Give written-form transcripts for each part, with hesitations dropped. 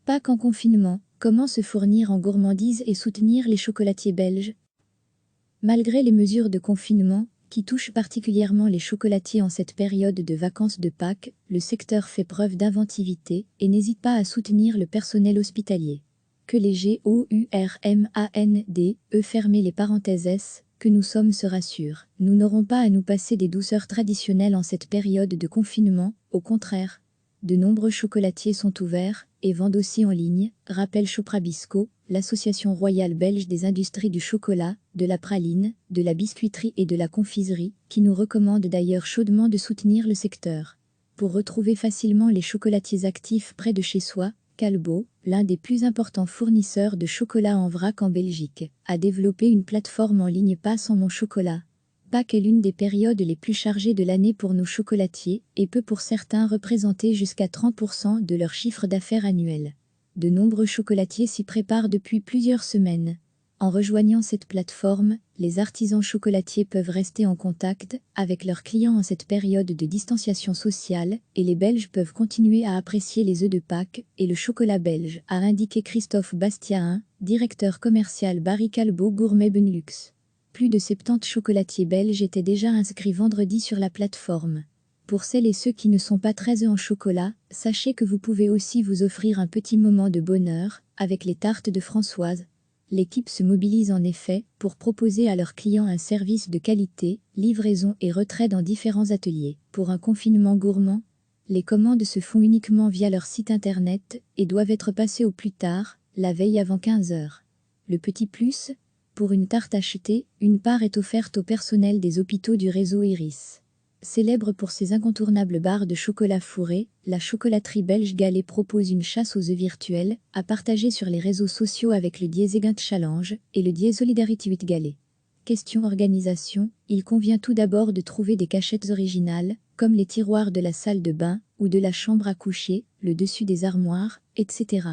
Pâques en confinement, comment se fournir en gourmandises et soutenir les chocolatiers belges? Malgré les mesures de confinement, qui touchent particulièrement les chocolatiers en cette période de vacances de Pâques, le secteur fait preuve d'inventivité et n'hésite pas à soutenir le personnel hospitalier. Que les fermez les parenthèses, que nous sommes se rassurent. Nous n'aurons pas à nous passer des douceurs traditionnelles en cette période de confinement, au contraire. De nombreux chocolatiers sont ouverts et vendent aussi en ligne, rappelle Choprabisco, l'association royale belge des industries du chocolat, de la praline, de la biscuiterie et de la confiserie, qui nous recommande d'ailleurs chaudement de soutenir le secteur. Pour retrouver facilement les chocolatiers actifs près de chez soi, Calbo, l'un des plus importants fournisseurs de chocolat en vrac en Belgique, a développé une plateforme en ligne Passe en mon chocolat. Pâques est l'une des périodes les plus chargées de l'année pour nos chocolatiers et peut pour certains représenter jusqu'à 30% de leur chiffre d'affaires annuel. De nombreux chocolatiers s'y préparent depuis plusieurs semaines. En rejoignant cette plateforme, les artisans chocolatiers peuvent rester en contact avec leurs clients en cette période de distanciation sociale et les Belges peuvent continuer à apprécier les œufs de Pâques et le chocolat belge, a indiqué Christophe Bastiain, directeur commercial Barry Calbo Gourmet Benelux. Plus de 70 chocolatiers belges étaient déjà inscrits vendredi sur la plateforme. Pour celles et ceux qui ne sont pas très œufs en chocolat, sachez que vous pouvez aussi vous offrir un petit moment de bonheur avec les tartes de Françoise. L'équipe se mobilise en effet pour proposer à leurs clients un service de qualité, livraison et retrait dans différents ateliers. Pour un confinement gourmand, les commandes se font uniquement via leur site internet et doivent être passées au plus tard, la veille avant 15 h. Le petit plus, pour une tarte achetée, une part est offerte au personnel des hôpitaux du réseau Iris. Célèbre pour ses incontournables barres de chocolat fourré, la chocolaterie belge Galet propose une chasse aux œufs virtuelle à partager sur les réseaux sociaux avec le Diezegant Challenge et le Solidarity with Galet. Question organisation, il convient tout d'abord de trouver des cachettes originales, comme les tiroirs de la salle de bain ou de la chambre à coucher, le dessus des armoires, etc.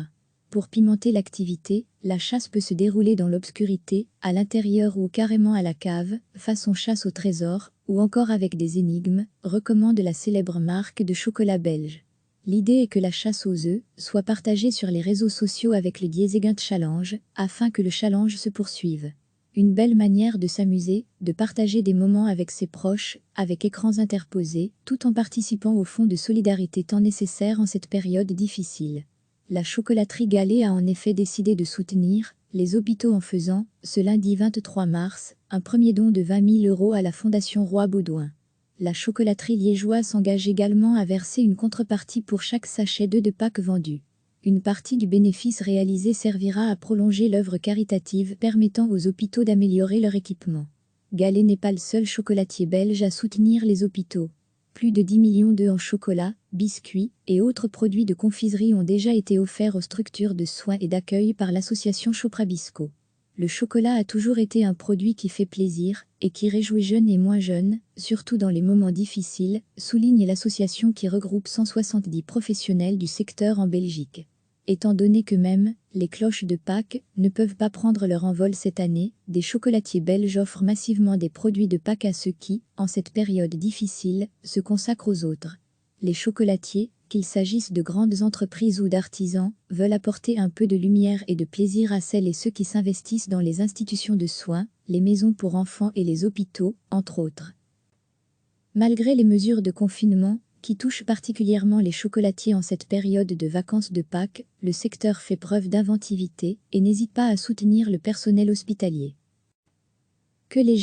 Pour pimenter l'activité, la chasse peut se dérouler dans l'obscurité, à l'intérieur ou carrément à la cave, façon chasse au trésor, ou encore avec des énigmes, recommande la célèbre marque de chocolat belge. L'idée est que la chasse aux œufs soit partagée sur les réseaux sociaux avec le Diezegant Challenge, afin que le challenge se poursuive. Une belle manière de s'amuser, de partager des moments avec ses proches, avec écrans interposés, tout en participant au fonds de solidarité tant nécessaire en cette période difficile. La chocolaterie Galet a en effet décidé de soutenir les hôpitaux en faisant, ce lundi 23 mars, un premier don de 20 000 € à la Fondation Roi Baudouin. La chocolaterie liégeoise s'engage également à verser une contrepartie pour chaque sachet d'œufs de Pâques vendu. Une partie du bénéfice réalisé servira à prolonger l'œuvre caritative permettant aux hôpitaux d'améliorer leur équipement. Galet n'est pas le seul chocolatier belge à soutenir les hôpitaux. Plus de 10 millions d'œufs en chocolat, biscuits et autres produits de confiserie ont déjà été offerts aux structures de soins et d'accueil par l'association Choprabisco. Le chocolat a toujours été un produit qui fait plaisir et qui réjouit jeunes et moins jeunes, surtout dans les moments difficiles, souligne l'association qui regroupe 170 professionnels du secteur en Belgique. Étant donné que même les cloches de Pâques ne peuvent pas prendre leur envol cette année, des chocolatiers belges offrent massivement des produits de Pâques à ceux qui, en cette période difficile, se consacrent aux autres. Les chocolatiers, qu'il s'agisse de grandes entreprises ou d'artisans, veulent apporter un peu de lumière et de plaisir à celles et ceux qui s'investissent dans les institutions de soins, les maisons pour enfants et les hôpitaux, entre autres. Malgré les mesures de confinement, qui touchent particulièrement les chocolatiers en cette période de vacances de Pâques, le secteur fait preuve d'inventivité et n'hésite pas à soutenir le personnel hospitalier. Que les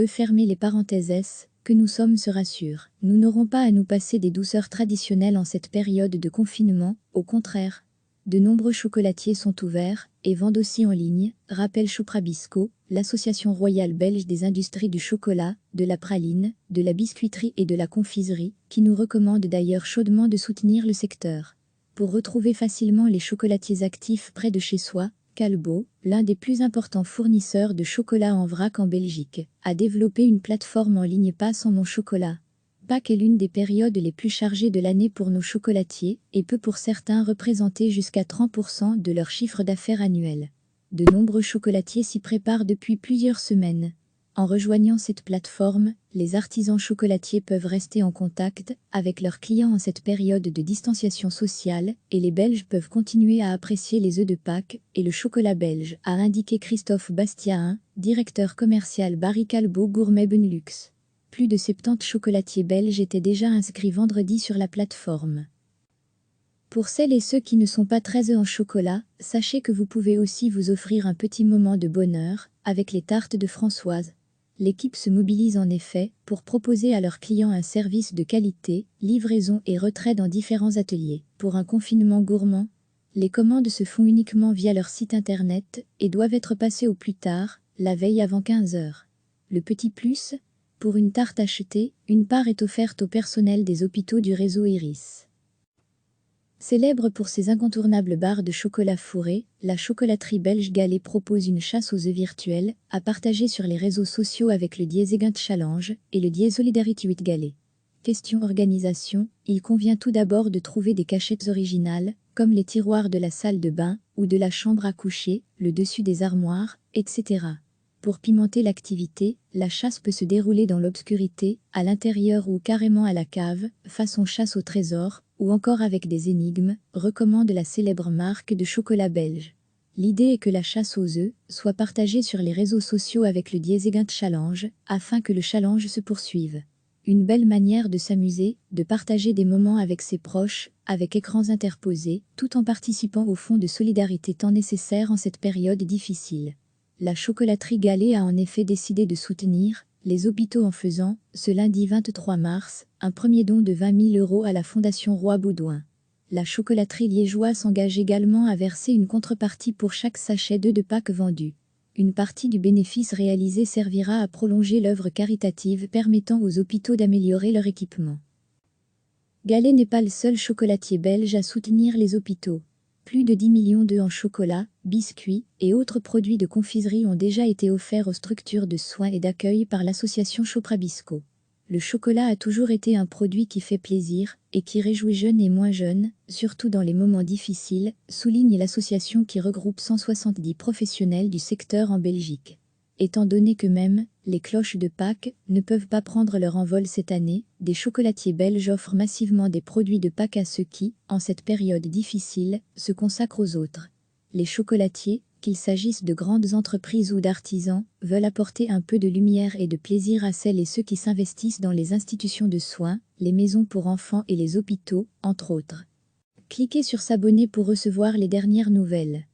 fermez les parenthèses, que nous sommes se rassurent. Nous n'aurons pas à nous passer des douceurs traditionnelles en cette période de confinement, au contraire. De nombreux chocolatiers sont ouverts et vendent aussi en ligne, rappelle Choprabisco, l'association royale belge des industries du chocolat, de la praline, de la biscuiterie et de la confiserie, qui nous recommande d'ailleurs chaudement de soutenir le secteur. Pour retrouver facilement les chocolatiers actifs près de chez soi, Calbo, l'un des plus importants fournisseurs de chocolat en vrac en Belgique, a développé une plateforme en ligne Passe en mon chocolat. Pâques est l'une des périodes les plus chargées de l'année pour nos chocolatiers et peut pour certains représenter jusqu'à 30% de leur chiffre d'affaires annuel. De nombreux chocolatiers s'y préparent depuis plusieurs semaines. En rejoignant cette plateforme, les artisans chocolatiers peuvent rester en contact avec leurs clients en cette période de distanciation sociale et les Belges peuvent continuer à apprécier les œufs de Pâques et le chocolat belge, a indiqué Christophe Bastiain, directeur commercial Barry Callebaut Gourmet Benelux. Plus de 70 chocolatiers belges étaient déjà inscrits vendredi sur la plateforme. Pour celles et ceux qui ne sont pas très en chocolat, sachez que vous pouvez aussi vous offrir un petit moment de bonheur avec les tartes de Françoise. L'équipe se mobilise en effet pour proposer à leurs clients un service de qualité, livraison et retrait dans différents ateliers. Pour un confinement gourmand, les commandes se font uniquement via leur site internet et doivent être passées au plus tard, la veille avant 15 h. Le petit plus, pour une tarte achetée, une part est offerte au personnel des hôpitaux du réseau Iris. Célèbre pour ses incontournables barres de chocolat fourré, la chocolaterie belge Galet propose une chasse aux œufs virtuelle à partager sur les réseaux sociaux avec le Diezegant Challenge et le Die Solidarity with Galet. Question organisation, il convient tout d'abord de trouver des cachettes originales, comme les tiroirs de la salle de bain ou de la chambre à coucher, le dessus des armoires, etc. Pour pimenter l'activité, la chasse peut se dérouler dans l'obscurité, à l'intérieur ou carrément à la cave, façon chasse au trésor, ou encore avec des énigmes, recommande la célèbre marque de chocolat belge. L'idée est que la chasse aux œufs soit partagée sur les réseaux sociaux avec le Diezegant Challenge, afin que le challenge se poursuive. Une belle manière de s'amuser, de partager des moments avec ses proches, avec écrans interposés, tout en participant au fonds de solidarité tant nécessaire en cette période difficile. La chocolaterie Galet a en effet décidé de soutenir les hôpitaux en faisant, ce lundi 23 mars, un premier don de 20 000 € à la Fondation Roi Baudouin. La chocolaterie liégeoise s'engage également à verser une contrepartie pour chaque sachet d'œufs de Pâques vendu. Une partie du bénéfice réalisé servira à prolonger l'œuvre caritative permettant aux hôpitaux d'améliorer leur équipement. Galet n'est pas le seul chocolatier belge à soutenir les hôpitaux. Plus de 10 millions d'œufs en chocolat, biscuits et autres produits de confiserie ont déjà été offerts aux structures de soins et d'accueil par l'association Choprabisco. Le chocolat a toujours été un produit qui fait plaisir et qui réjouit jeunes et moins jeunes, surtout dans les moments difficiles, souligne l'association qui regroupe 170 professionnels du secteur en Belgique. Étant donné que même les cloches de Pâques ne peuvent pas prendre leur envol cette année, des chocolatiers belges offrent massivement des produits de Pâques à ceux qui, en cette période difficile, se consacrent aux autres. Les chocolatiers, qu'il s'agisse de grandes entreprises ou d'artisans, veulent apporter un peu de lumière et de plaisir à celles et ceux qui s'investissent dans les institutions de soins, les maisons pour enfants et les hôpitaux, entre autres. Cliquez sur s'abonner pour recevoir les dernières nouvelles.